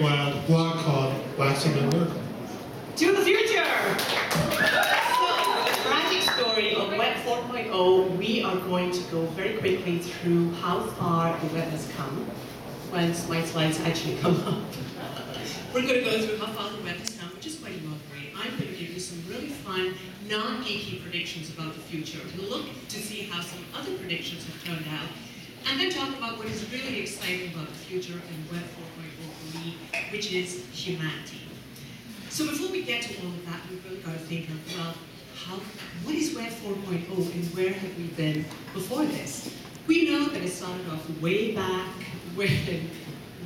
wild blog called Waxing and Learning. To the future! So, the tragic story of Web 4.0, we are going to go very quickly through how far the web has come, once my slides actually come up. We're going to go through how far the web has come, which is quite elaborate. I'm going to give you some really fun, non-geeky predictions about the future. We'll look to see how some other predictions have turned out, and then talk about what is really exciting about the future and Web 4.0 for me, which is humanity. So before we get to all of that, we've really got to think of, well, what is Web 4.0 and where have we been before this? We know that it started off way back when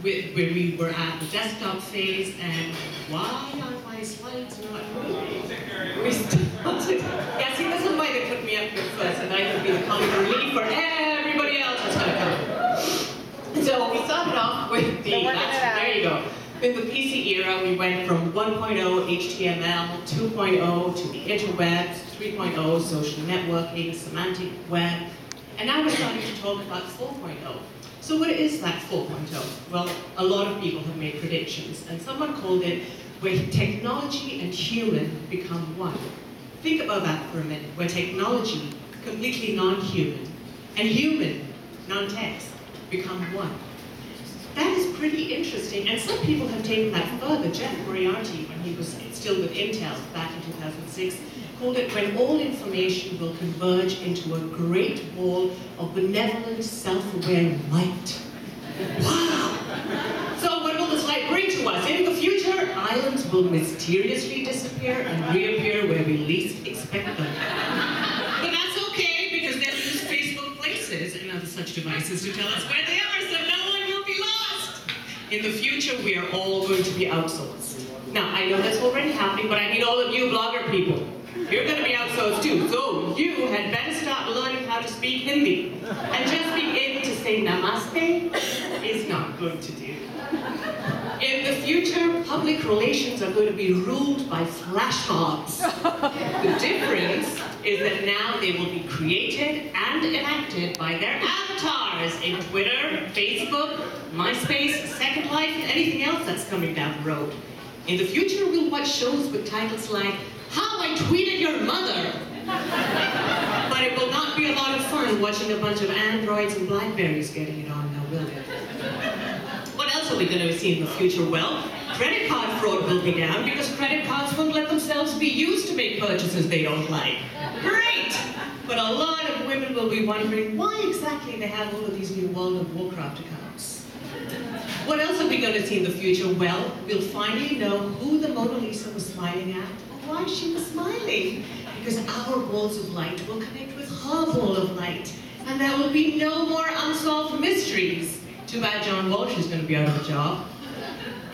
we were at the desktop phase, and why are my slides not moving? We started, yeah, see, this is why they put me up here first, and I could be the comic relief for everybody else that's going to come. So we started off with there you go. In the PC era, we went from 1.0 HTML, 2.0 to the interwebs, 3.0 social networking, semantic web, and now we're starting to talk about 4.0. So what is that 4.0? Well, a lot of people have made predictions, and someone called it where technology and human become one. Think about that for a minute, where technology, completely non-human, and human, non-text, become one. That is pretty interesting, and some people have taken that further. Jeff Moriarty, when he was still with Intel back in 2006, called it when all information will converge into a great wall of benevolent, self-aware light. Wow! So what will this light bring to us? In the future, islands will mysteriously disappear and reappear where we least expect them. But that's okay, because they'll use Facebook Places and other such devices to tell us where they are, so no one will be lost. In the future, we are all going to be outsourced. Now, I know that's already happening, but I mean all of you blogger people. You're going to be outsourced too, so you had better start learning how to speak Hindi. And just being able to say namaste is not good to do. In the future, public relations are going to be ruled by flash mobs. The difference is that now they will be created and enacted by their avatars in Twitter, Facebook, MySpace, Second Life, and anything else that's coming down the road. In the future, we'll watch shows with titles like How I Tweeted Your Mother. But it will not be a lot of fun watching a bunch of Androids and Blackberries getting it on now, will it? What else are we going to see in the future? Well, credit card fraud will be down because credit cards won't let themselves be used to make purchases they don't like. Great! But a lot of women will be wondering why exactly they have all of these new World of Warcraft accounts. What else are we going to see in the future? Well, we'll finally know who the Mona Lisa was smiling at, or why she was smiling. Because our balls of light will connect with her ball of light, and there will be no more unsolved mysteries. Too bad John Walsh is going to be out of a job.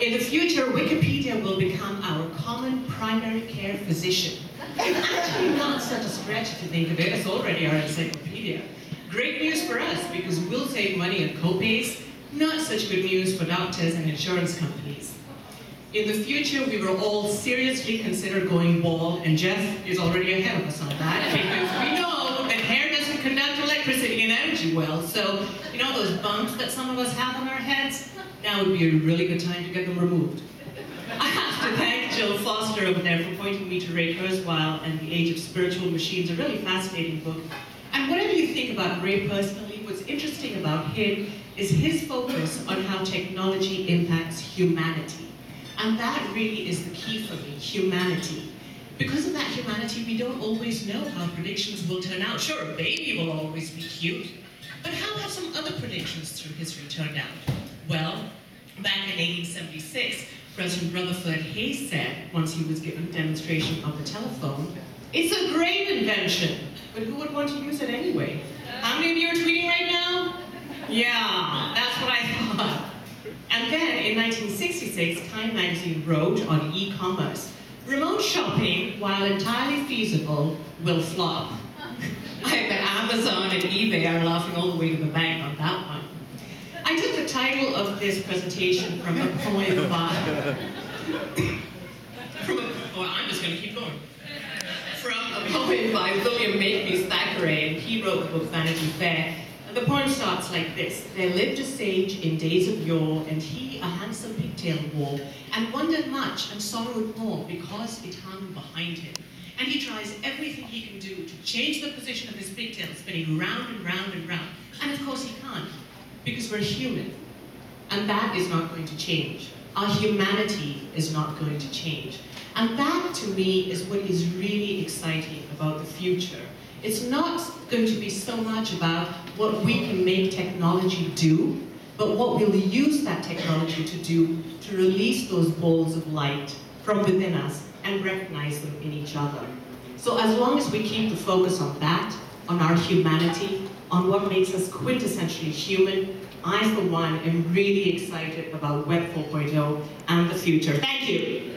In the future, Wikipedia will become our common primary care physician. It's actually not such a stretch if you think of it. It's already our encyclopedia. Great news for us, because we'll save money on co-pays. Not such good news for doctors and insurance companies. In the future, we will all seriously consider going bald, and Jeff is already ahead of us on that, because we know that hair doesn't conduct electricity and energy well, so, you know those bumps that some of us have on our heads? Now would be a really good time to get them removed. I have to thank Jill Foster over there for pointing me to Ray Kurzweil and The Age of Spiritual Machines, a really fascinating book. And whatever you think about Ray personally, what's interesting about him is his focus on how technology impacts humanity. And that really is the key for me, humanity. Because of that humanity, we don't always know how predictions will turn out. Sure, a baby will always be cute, but how have some other predictions through history turned out? Well, back in 1876, President Rutherford Hayes said, once he was given a demonstration of the telephone, "It's a great invention, but who would want to use it anyway?" How many of you are tweeting right now? Yeah, that's what I thought. And then, in 1966, Time magazine wrote on e-commerce, "Remote shopping, while entirely feasible, will flop." I bet Amazon and eBay are laughing all the way to the bank on that one. I took the title of this presentation from a poem by... I'm just going to keep going. From a poem by William Makepeace Thackeray, and he wrote the book Vanity Fair. the poem starts like this. There lived a sage in days of yore, and he a handsome pigtail wore, and wondered much and sorrowed more, because it hung behind him. And he tries everything he can do to change the position of his pigtail, spinning round and round and round. And of course he can't, because we're human. And that is not going to change. Our humanity is not going to change. And that, to me, is what is really exciting about the future. It's not going to be so much about what we can make technology do, but what we'll use that technology to do to release those balls of light from within us and recognize them in each other. So as long as we keep the focus on that, on our humanity, on what makes us quintessentially human, I, for one, am really excited about Web 4.0 and the future. Thank you.